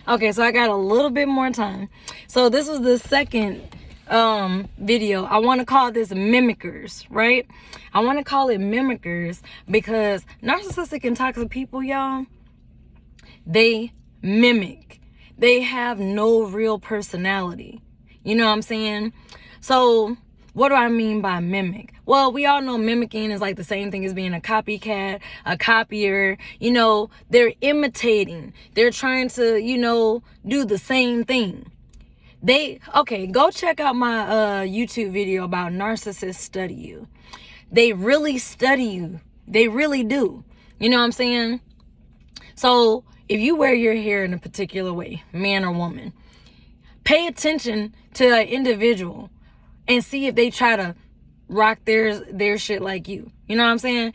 Okay, so I got a little bit more time. So this was the second video. I want to call this Mimickers, right? I want to call it Mimickers because narcissistic and toxic people, y'all, they mimic. They have no real personality. You know what I'm saying? So what do I mean by mimic? Well, we all know mimicking is like the same thing as being a copycat, a copier. You know, they're imitating. They're trying to, do the same thing. Go check out my YouTube video about narcissists study you. They really study you. They really do. You know what I'm saying? So if you wear your hair in a particular way, man or woman, pay attention to an individual and see if they try to rock their shit like you. You know what I'm saying?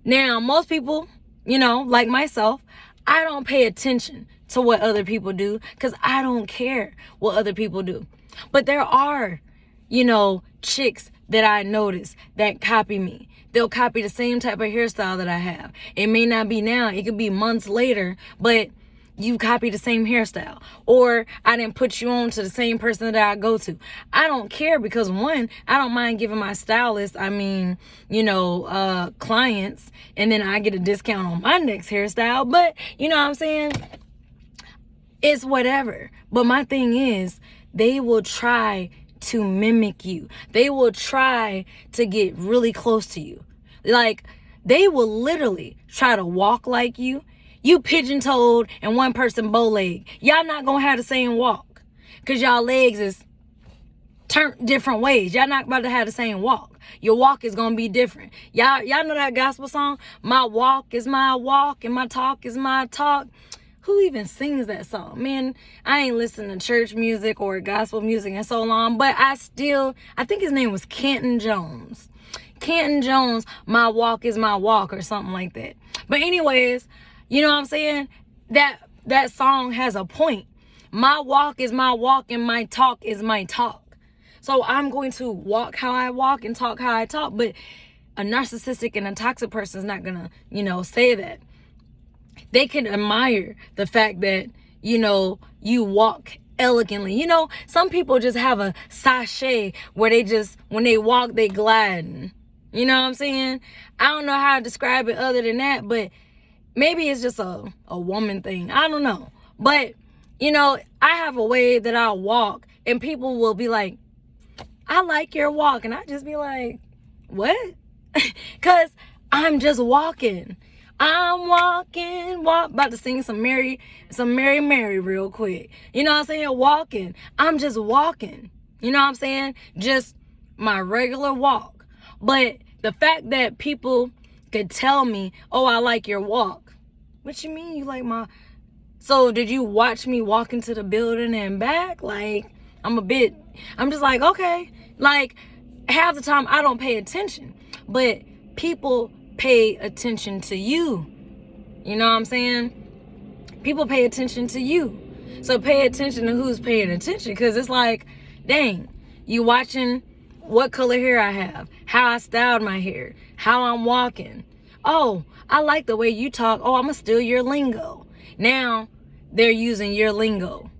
Now, most people, like myself, I don't pay attention to what other people do because I don't care what other people do. But there are, chicks that I notice that copy me. They'll copy the same type of hairstyle that I have. It may not be now. It could be months later, but you copy the same hairstyle. Or I didn't put you on to the same person that I go to. I don't care because, one, I don't mind giving my stylist, clients, and then I get a discount on my next hairstyle. But, you know what I'm saying? It's whatever. But my thing is, they will try to mimic you. They will try to get really close to you. Like, they will literally try to walk like you. You pigeon-toed and one person bow-leg. Y'all not gonna have the same walk. Because y'all legs is turned different ways. Y'all not about to have the same walk. Your walk is gonna be different. Y'all know that gospel song? My walk is my walk and my talk is my talk. Who even sings that song? Man, I ain't listened to church music or gospel music in so long, but I think his name was Canton Jones. Canton Jones, my walk is my walk or something like that. But anyways, you know what I'm saying? That song has a point. My walk is my walk and my talk is my talk. So I'm going to walk how I walk and talk how I talk, but a narcissistic and a toxic person is not going to, say that. They can admire the fact that, you walk elegantly. Some people just have a sachet where when they walk, they glide. You know what I'm saying? I don't know how to describe it other than that, but maybe it's just a woman thing. I don't know. But, I have a way that I walk and people will be like, I like your walk. And I just be like, what? Because I'm just walking. I'm walking, about to sing some Mary Mary real quick. You know what I'm saying? Walking. I'm just walking. You know what I'm saying? Just my regular walk. But the fact that people could tell me, oh, I like your walk. What you mean you like so did you watch me walk into the building and back? Like, I'm just like, okay. Like, half the time I don't pay attention. But people pay attention to you. You know what I'm saying? People pay attention to you. So pay attention to who's paying attention. Because it's like, dang, you watching what color hair I have, how I styled my hair, how I'm walking. Oh, I like the way you talk. Oh, I'm going to steal your lingo. Now they're using your lingo.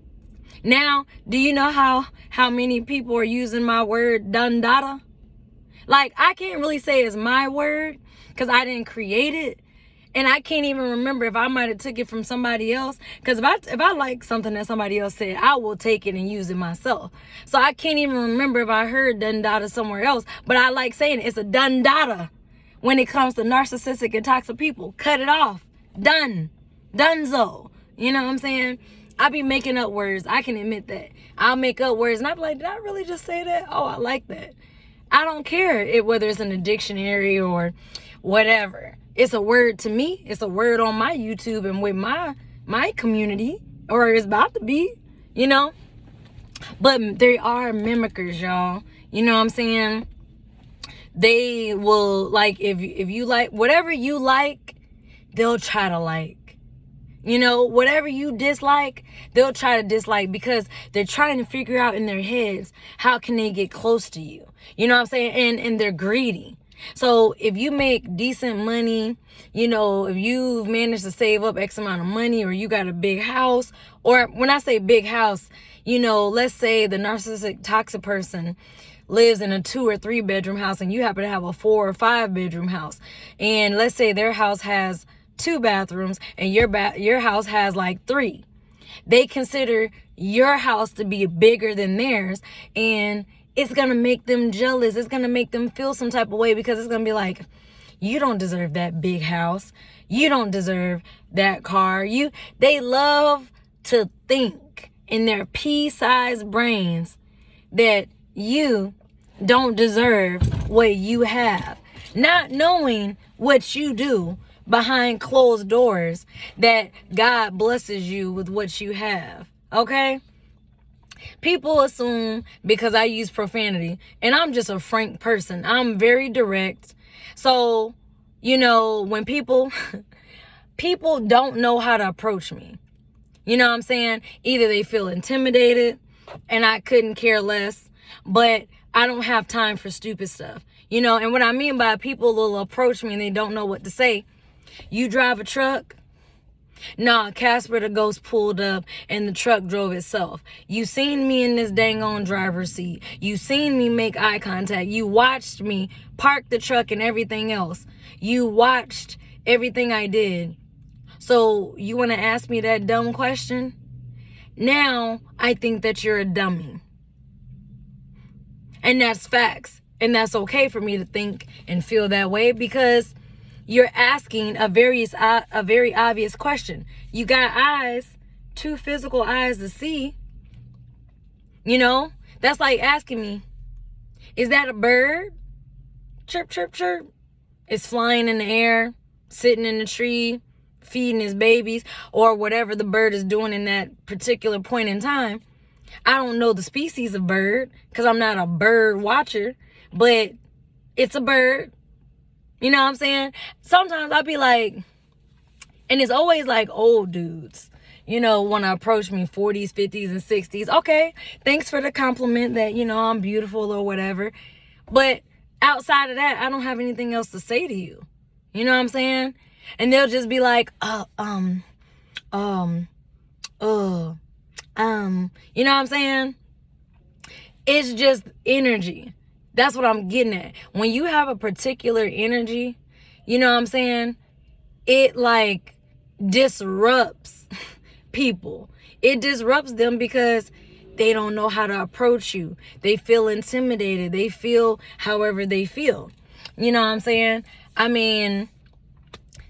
Now, do you know how many people are using my word dundada? Like, I can't really say it's my word because I didn't create it. And I can't even remember if I might have took it from somebody else. Because if I like something that somebody else said, I will take it and use it myself. So I can't even remember if I heard dundada somewhere else. But I like saying it's a dundada when it comes to narcissistic and toxic people. Cut it off. Done. Dunzo. You know what I'm saying? I be making up words. I can admit that. I'll make up words and I'll be like, did I really just say that? Oh, I like that. I don't care whether it's in a dictionary or whatever. It's a word to me. It's a word on my YouTube and with my community, or it's about to be, But they are mimickers, y'all. You know what I'm saying? They will, like, if you like, whatever you like, they'll try to like. Whatever you dislike, they'll try to dislike because they're trying to figure out in their heads, how can they get close to you? You know what I'm saying? And they're greedy. So if you make decent money, if you've managed to save up X amount of money, or you got a big house, or when I say big house, let's say the narcissistic toxic person lives in a 2 or 3 bedroom house and you happen to have a 4 or 5 bedroom house. And let's say their house has 2 bathrooms and your house has like 3. They consider your house to be bigger than theirs, and it's going to make them jealous. It's going to make them feel some type of way, because it's going to be like, you don't deserve that big house. You don't deserve that car. They love to think in their pea-sized brains that you don't deserve what you have, not knowing what you do behind closed doors, that God blesses you with what you have. Okay? People assume because I use profanity, and I'm just a frank person. I'm very direct. So, when people don't know how to approach me. You know what I'm saying? Either they feel intimidated, and I couldn't care less, but I don't have time for stupid stuff. And what I mean by people will approach me and they don't know what to say. You drive a truck? Nah, Casper the ghost pulled up and the truck drove itself. You seen me in this dang on driver's seat. You seen me make eye contact. You watched me park the truck and everything else. You watched everything I did. So you want to ask me that dumb question? Now I think that you're a dummy. And that's facts. And that's okay for me to think and feel that way, because you're asking a very obvious question. You got eyes, 2 physical eyes to see. That's like asking me, is that a bird? Chirp, chirp, chirp. It's flying in the air, sitting in the tree, feeding his babies, or whatever the bird is doing in that particular point in time. I don't know the species of bird, because I'm not a bird watcher, but it's a bird. You know what I'm saying? Sometimes I'll be like, and it's always like old dudes, want to approach me, 40s, 50s, and 60s. Okay, thanks for the compliment that, I'm beautiful or whatever. But outside of that, I don't have anything else to say to you. You know what I'm saying? And they'll just be like, you know what I'm saying? It's just energy. That's what I'm getting at. When you have a particular energy, you know what I'm saying? It like disrupts people. It disrupts them because they don't know how to approach you. They feel intimidated. They feel however they feel. You know what I'm saying? I mean,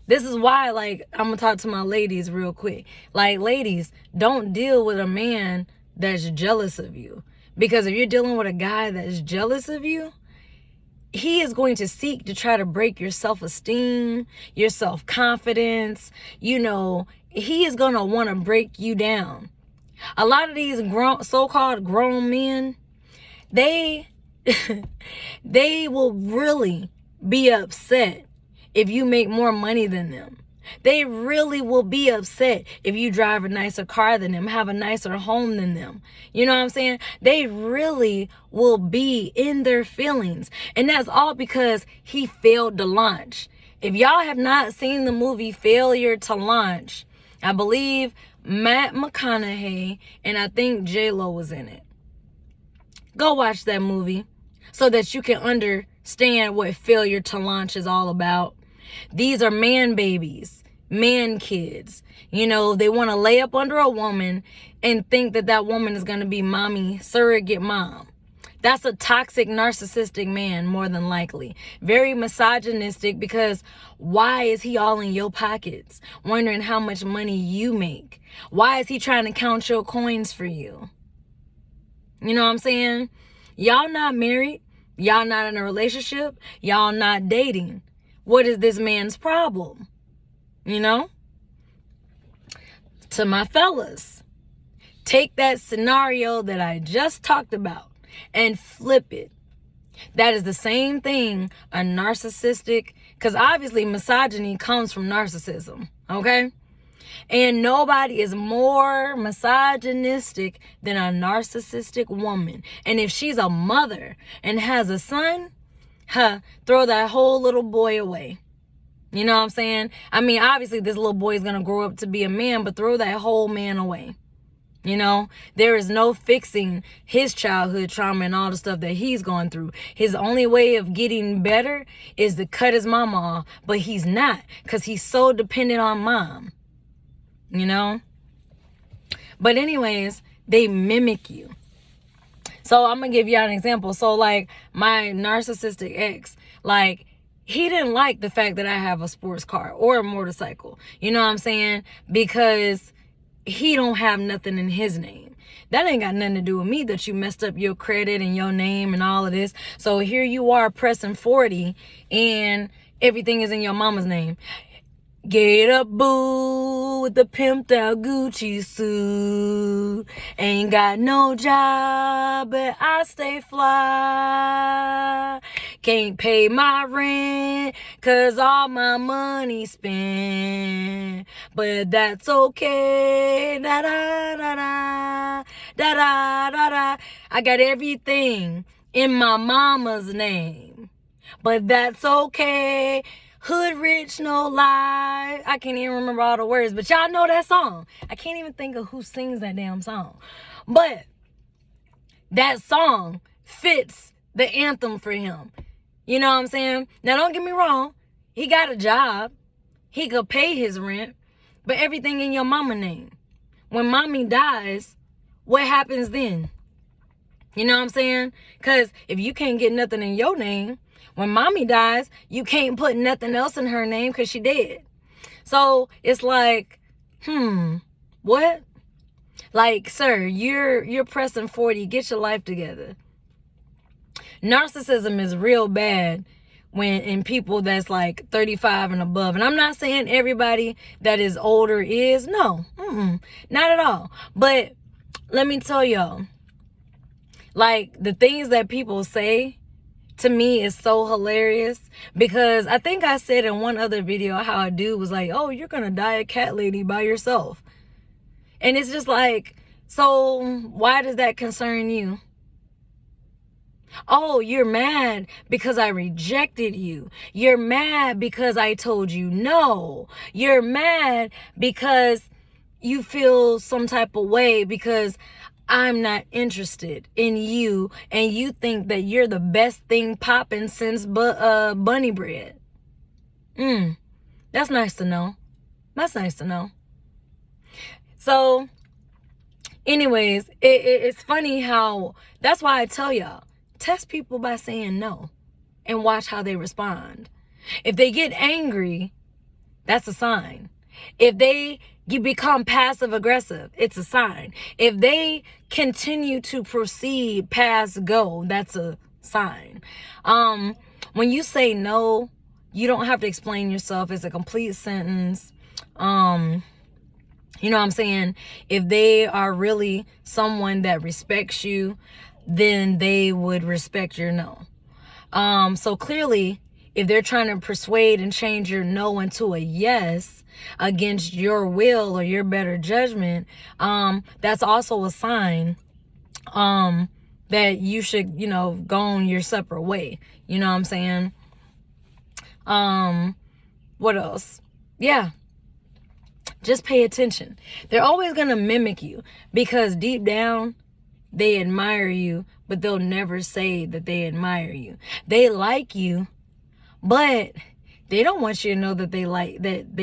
this is why, like, I'm going to talk to my ladies real quick. Like, ladies, don't deal with a man that's jealous of you. Because if you're dealing with a guy that's jealous of you, he is going to seek to try to break your self-esteem, your self-confidence. He is going to want to break you down. A lot of these so-called grown men, they will really be upset if you make more money than them. They really will be upset if you drive a nicer car than them, have a nicer home than them. You know what I'm saying? They really will be in their feelings. And that's all because he failed to launch. If y'all have not seen the movie Failure to Launch, I believe Matt McConaughey and I think J-Lo was in it. Go watch that movie so that you can understand what failure to launch is all about. These are man babies, man kids. They want to lay up under a woman and think that that woman is going to be mommy, surrogate mom. That's a toxic, narcissistic man, more than likely. Very misogynistic, because why is he all in your pockets, wondering how much money you make? Why is he trying to count your coins for you? You know what I'm saying? Y'all not married. Y'all not in a relationship. Y'all not dating. What is this man's problem? To my fellas, take that scenario that I just talked about and flip it. That is the same thing a narcissistic, because obviously misogyny comes from narcissism, okay? And nobody is more misogynistic than a narcissistic woman. And if she's a mother and has a son, throw that whole little boy away. You know what I'm saying? I mean, obviously this little boy is going to grow up to be a man, but throw that whole man away. You know, there is no fixing his childhood trauma and all the stuff that he's going through. His only way of getting better is to cut his mama off, but he's not, because he's so dependent on mom. You know? But anyways, they mimic you. So I'm going to give y'all an example. So like my narcissistic ex, like he didn't like the fact that I have a sports car or a motorcycle. You know what I'm saying? Because he don't have nothing in his name. That ain't got nothing to do with me, that you messed up your credit and your name and all of this. So here you are pressing 40 and everything is in your mama's name. Get up, boo, with the pimped out Gucci suit. Ain't got no job, but I stay fly. Can't pay my rent, cause all my money spent. But that's okay. Da da da da. Da da da da. I got everything in my mama's name. But that's okay. Hood rich, no lie. I can't even remember all the words, but y'all know that song. I can't even think of who sings that damn song. But that song fits the anthem for him. You know what I'm saying? Now, don't get me wrong. He got a job. He could pay his rent. But everything in your mama name. When mommy dies, what happens then? You know what I'm saying? Because if you can't get nothing in your name, when mommy dies, you can't put nothing else in her name because she dead. So it's like, what? Like, sir, you're pressing 40. Get your life together. Narcissism is real bad when in people that's like 35 and above. And I'm not saying everybody that is older is. No, not at all. But let me tell y'all, like the things that people say to me is so hilarious, because I think I said in one other video how a dude was like, oh, you're gonna die a cat lady by yourself. And it's just like, so why does that concern you? Oh, you're mad because I rejected you. You're mad because I told you no. You're mad because you feel some type of way because I'm not interested in you, and you think that you're the best thing popping since bunny bread. That's nice to know. That's nice to know. So, anyways, it's funny how, that's why I tell y'all, test people by saying no and watch how they respond. If they get angry, that's a sign. If you become passive aggressive, it's a sign. If they continue to proceed past go, that's a sign. When you say no, you don't have to explain yourself. It's a complete sentence. You know what I'm saying? If they are really someone that respects you, then they would respect your no. So clearly, if they're trying to persuade and change your no into a yes against your will or your better judgment, that's also a sign that you should, go on your separate way. You know what I'm saying? What else? Yeah. Just pay attention. They're always going to mimic you because deep down, they admire you, but they'll never say that they admire you. They like you, but they don't want you to know that they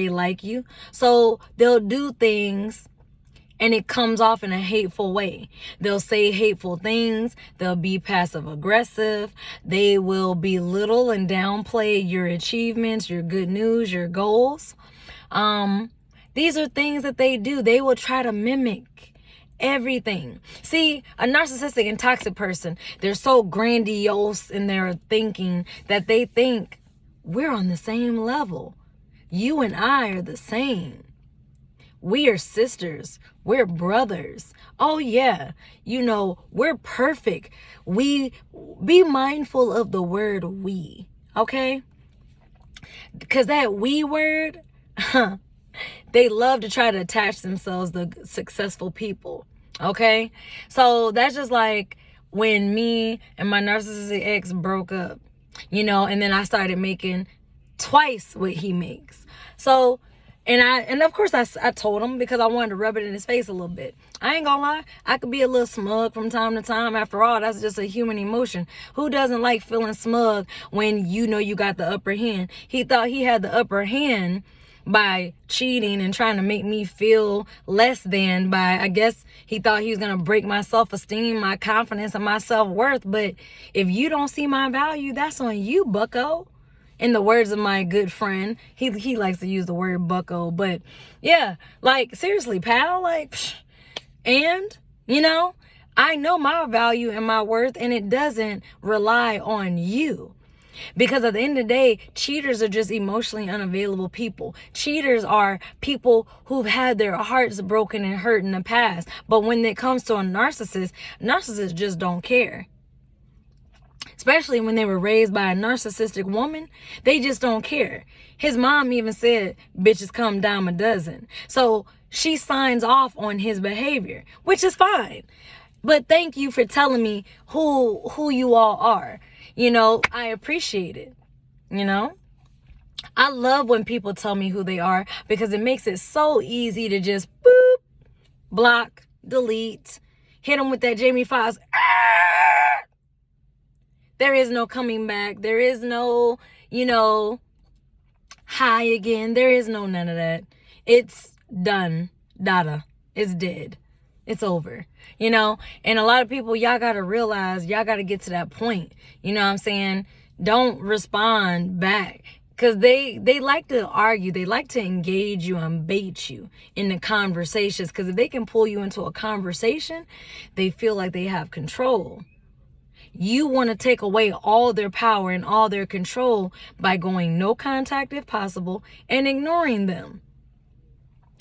like you. So they'll do things and it comes off in a hateful way. They'll say hateful things. They'll be passive aggressive. They will belittle and downplay your achievements, your good news, your goals. These are things that they do. They will try to mimic everything. See, a narcissistic and toxic person, they're so grandiose in their thinking that they think we're on the same level. You and I are the same. We are sisters. We're brothers. Oh yeah, we're perfect. We be mindful of the word we, okay? Because that we word, they love to try to attach themselves to successful people, okay? So that's just like when me and my narcissistic ex broke up. And then I started making twice what he makes. So, and of course I told him because I wanted to rub it in his face a little bit. I ain't gonna lie, I could be a little smug from time to time. After all, that's just a human emotion. Who doesn't like feeling smug when you know you got the upper hand? He thought he had the upper hand by cheating and trying to make me feel less than by, I guess he thought he was going to break my self-esteem, my confidence, and my self-worth. But if you don't see my value, that's on you, bucko. In the words of my good friend, he likes to use the word bucko. But yeah, like, seriously, pal, like, psh. And, I know my value and my worth, and it doesn't rely on you. Because at the end of the day, cheaters are just emotionally unavailable people. Cheaters are people who've had their hearts broken and hurt in the past. But when it comes to a narcissist, narcissists just don't care. Especially when they were raised by a narcissistic woman, they just don't care. His mom even said, bitches come dime a dozen. So she signs off on his behavior, which is fine. But thank you for telling me who you all are. I appreciate it. I love when people tell me who they are because it makes it so easy to just boop, block, delete, hit them with that Jamie Foxx. There is no coming back. There is no, hi again. There is no none of that. It's done. Data. It's dead. It's over, and a lot of people, y'all got to realize, y'all got to get to that point. You know what I'm saying? Don't respond back because they like to argue. They like to engage you and bait you in the conversations because if they can pull you into a conversation, they feel like they have control. You want to take away all their power and all their control by going no contact if possible and ignoring them.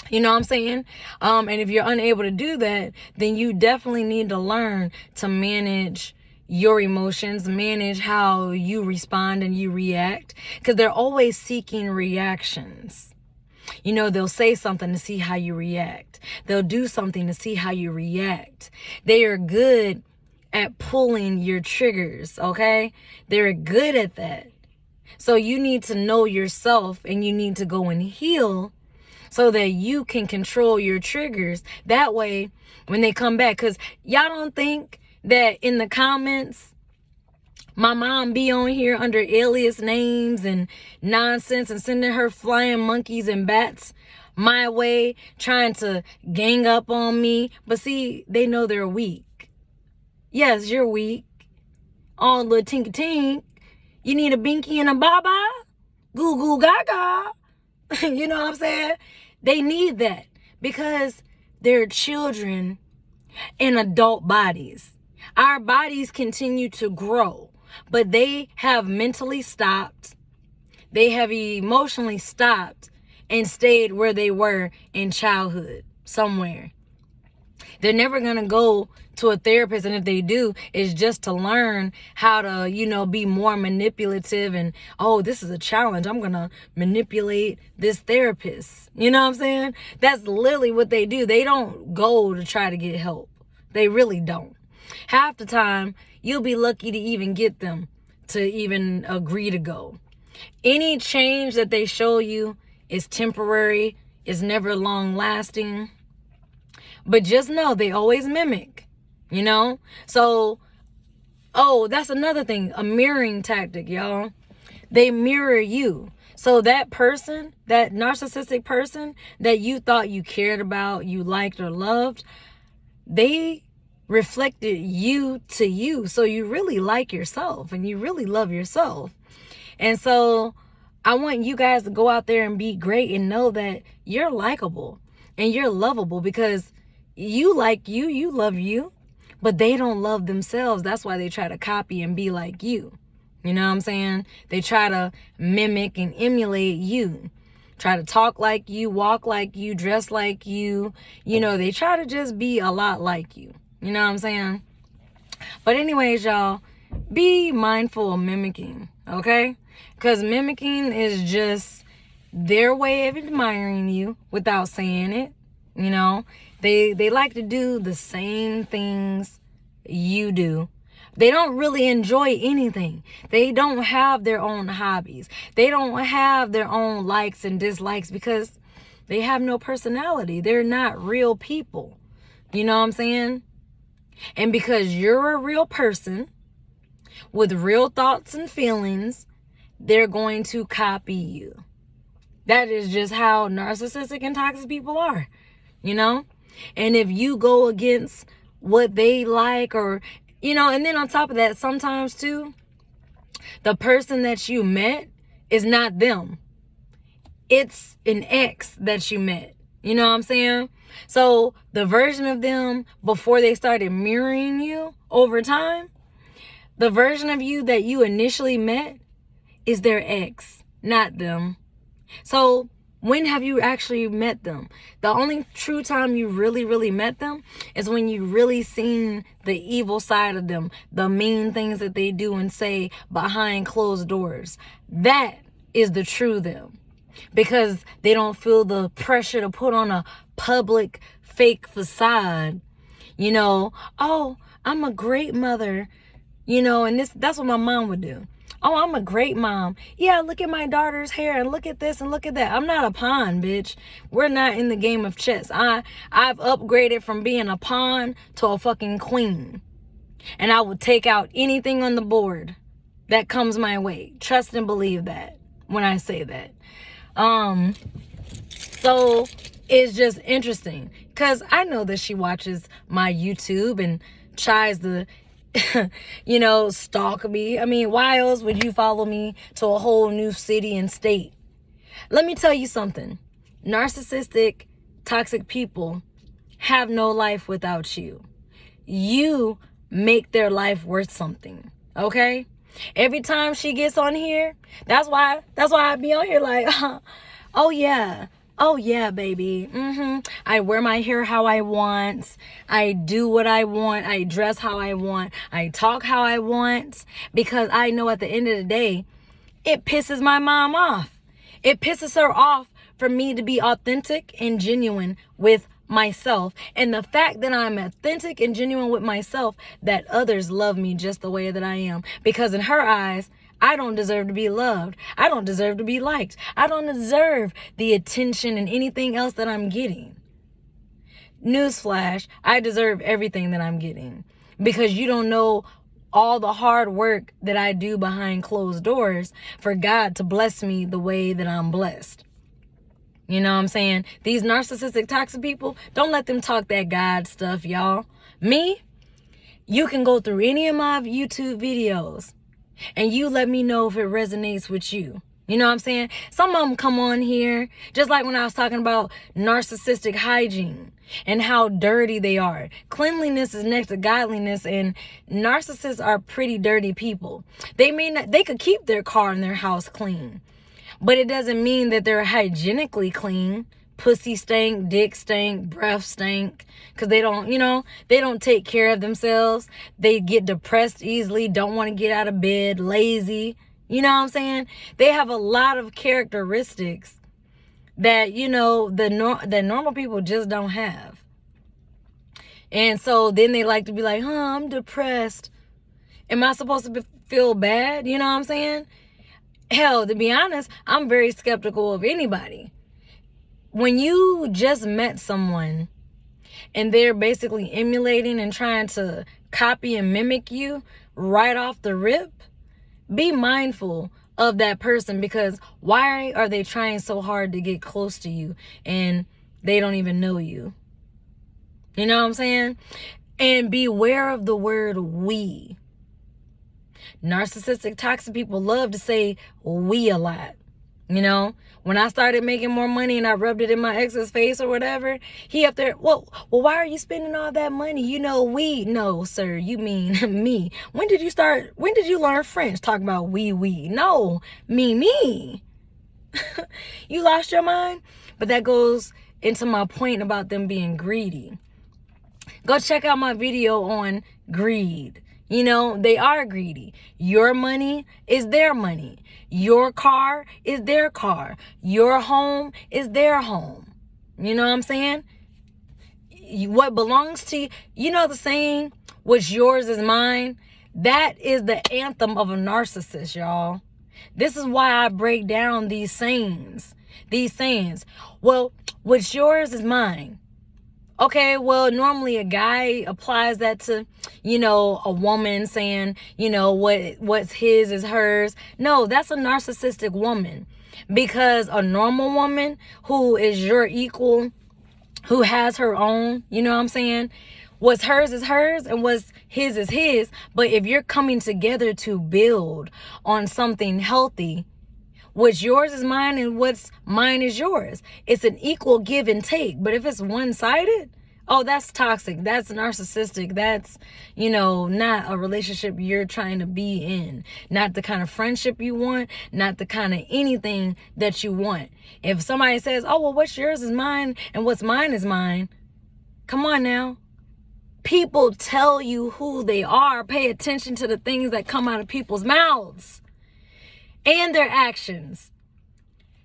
You know what I'm saying? And if you're unable to do that, then you definitely need to learn to manage your emotions, manage how you respond and you react, because they're always seeking reactions. They'll say something to see how you react. They'll do something to see how you react. They are good at pulling your triggers, okay? They're good at that. So you need to know yourself and you need to go and heal so that you can control your triggers. That way, when they come back, because y'all don't think that in the comments, my mom be on here under alias names and nonsense and sending her flying monkeys and bats my way, trying to gang up on me. But see, they know they're weak. Yes, you're weak. All little tinky tink. You need a binky and a baba. Goo goo gaga. You know what I'm saying? They need that because they're children in adult bodies. Our bodies continue to grow, but they have mentally stopped. They have emotionally stopped and stayed where they were in childhood, somewhere. They're never going to go to a therapist, and if they do, it's just to learn how to, be more manipulative and, oh, this is a challenge. I'm going to manipulate this therapist. You know what I'm saying? That's literally what they do. They don't go to try to get help. They really don't. Half the time, you'll be lucky to even get them to even agree to go. Any change that they show you is temporary, is never long lasting. But just know they always mimic, So, that's another thing, a mirroring tactic, y'all. They mirror you. So that person, that narcissistic person that you thought you cared about, you liked or loved, they reflected you to you. So you really like yourself and you really love yourself. And so I want you guys to go out there and be great and know that you're likable and you're lovable because you like you love you, but they don't love themselves. That's why they try to copy and be like you. You know what I'm saying? They try to mimic and emulate you. Try to talk like you, walk like you, dress like you. They try to just be a lot like you. You know what I'm saying? But anyways, y'all, be mindful of mimicking, okay? Because mimicking is just their way of admiring you without saying it. They like to do the same things you do They don't really enjoy anything. They don't have their own hobbies. They don't have their own likes and dislikes because they have no personality. They're not real people. You know what I'm saying? And because you're a real person with real thoughts and feelings, they're going to copy you. That is just how narcissistic and toxic people are, you know? And if you go against what they like, or, you know, and then on top of that, sometimes too, the person that you met is not them. It's an ex that you met. You know what I'm saying? So the version of them before they started mirroring you over time, the version of you that you initially met is their ex, not them. So when have you actually met them? The only true time you really met them is when you really seen the evil side of them, the mean things that they do and say behind closed doors. That is the true them, because they don't feel the pressure to put on a public fake facade. You know, oh, I'm a great mother, you know, and that's what my mom would do. Oh, I'm a great mom. Yeah, look at my daughter's hair and look at this and look at that. I'm not a pawn, bitch. We're not in the game of chess. I've upgraded from being a pawn to a fucking queen. And I will take out anything on the board that comes my way. Trust and believe that when I say that. So it's just interesting because I know that she watches my YouTube and tries to you know, stalk me. I mean, why else would you follow me to a whole new city and state? Let me tell you something. Narcissistic, toxic people have no life without you. You make their life worth something, okay? Every time she gets on here, that's why I be on here like, oh yeah, baby. I wear my hair how I want. I do what I want. I dress how I want. I talk how I want. Because I know at the end of the day, it pisses my mom off. It pisses her off for me to be authentic and genuine with myself. And the fact that I'm authentic and genuine with myself, that others love me just the way that I am. Because in her eyes, I don't deserve to be loved. I don't deserve to be liked. I don't deserve the attention and anything else that I'm getting. Newsflash, I deserve everything that I'm getting. Because you don't know all the hard work that I do behind closed doors for God to bless me the way that I'm blessed. You know what I'm saying? These narcissistic, toxic people, don't let them talk that God stuff, y'all. Me, you can go through any of my YouTube videos and you let me know if it resonates with you. You know what I'm saying? Some of them come on here, just like when I was talking about narcissistic hygiene and how dirty they are. Cleanliness is next to godliness, and narcissists are pretty dirty people. They could keep their car and their house clean, but it doesn't mean that they're hygienically clean. Pussy stink, dick stink, breath stink, because they don't take care of themselves. They get depressed easily, don't want to get out of bed, lazy. You know what I'm saying? They have a lot of characteristics that, you know, that normal people just don't have. And so then they like to be like, I'm depressed. Am I supposed to feel bad? You know what I'm saying? Hell, to be honest, I'm very skeptical of anybody. When you just met someone and they're basically emulating and trying to copy and mimic you right off the rip, be mindful of that person, because why are they trying so hard to get close to you and they don't even know you? You know what I'm saying? And beware of the word we. Narcissistic, toxic people love to say we a lot. You know, when I started making more money and I rubbed it in my ex's face or whatever, he up there, well, why are you spending all that money? You know, no, sir, you mean me. When did you learn French? Talking about we. No, me. You lost your mind? But that goes into my point about them being greedy. Go check out my video on greed. You know, they are greedy. Your money is their money. Your car is their car. Your home is their home. You know what I'm saying? What belongs to you, you know the saying, what's yours is mine? That is the anthem of a narcissist, y'all. This is why I break down these sayings. Well, what's yours is mine. Okay, well, normally a guy applies that to, a woman saying, what's his is hers. No, that's a narcissistic woman. Because a normal woman who is your equal, who has her own, you know what I'm saying? What's hers is hers and what's his is his. But if you're coming together to build on something healthy, what's yours is mine and what's mine is yours. It's an equal give and take. But if it's one-sided, oh, that's toxic. That's narcissistic. That's, not a relationship you're trying to be in. Not the kind of friendship you want. Not the kind of anything that you want. If somebody says, oh, well, what's yours is mine and what's mine is mine. Come on now. People tell you who they are. Pay attention to the things that come out of people's mouths and their actions.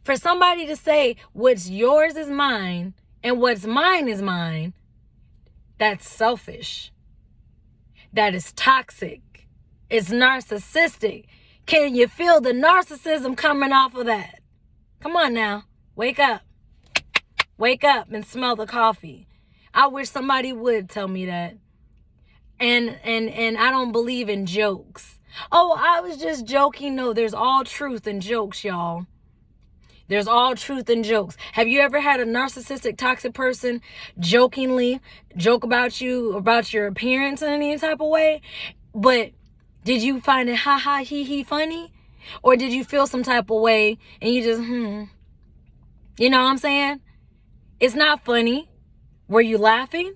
For somebody to say what's yours is mine and what's mine is mine, that's selfish. That is toxic. It's narcissistic. Can you feel the narcissism coming off of that? Come on now. Wake up. Wake up and smell the coffee. I wish somebody would tell me that. And I don't believe in jokes. Oh, I was just joking. No, there's all truth in jokes, y'all. There's all truth in jokes. Have you ever had a narcissistic, toxic person jokingly joke about you, about your appearance in any type of way? But did you find it ha ha he funny? Or did you feel some type of way and you just, You know what I'm saying? It's not funny. Were you laughing?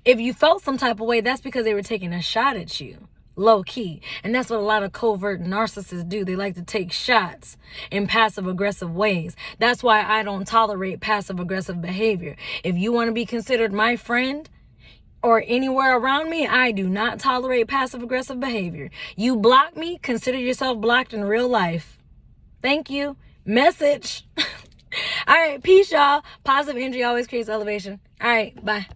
If you felt some type of way, that's because they were taking a shot at you. Low key. And that's what a lot of covert narcissists do. They like to take shots in passive aggressive ways. That's why I don't tolerate passive aggressive behavior. If you want to be considered my friend or anywhere around me, I do not tolerate passive aggressive behavior. You block me, consider yourself blocked in real life. Thank you. Message. All right. Peace, y'all. Positive energy always creates elevation. All right. Bye.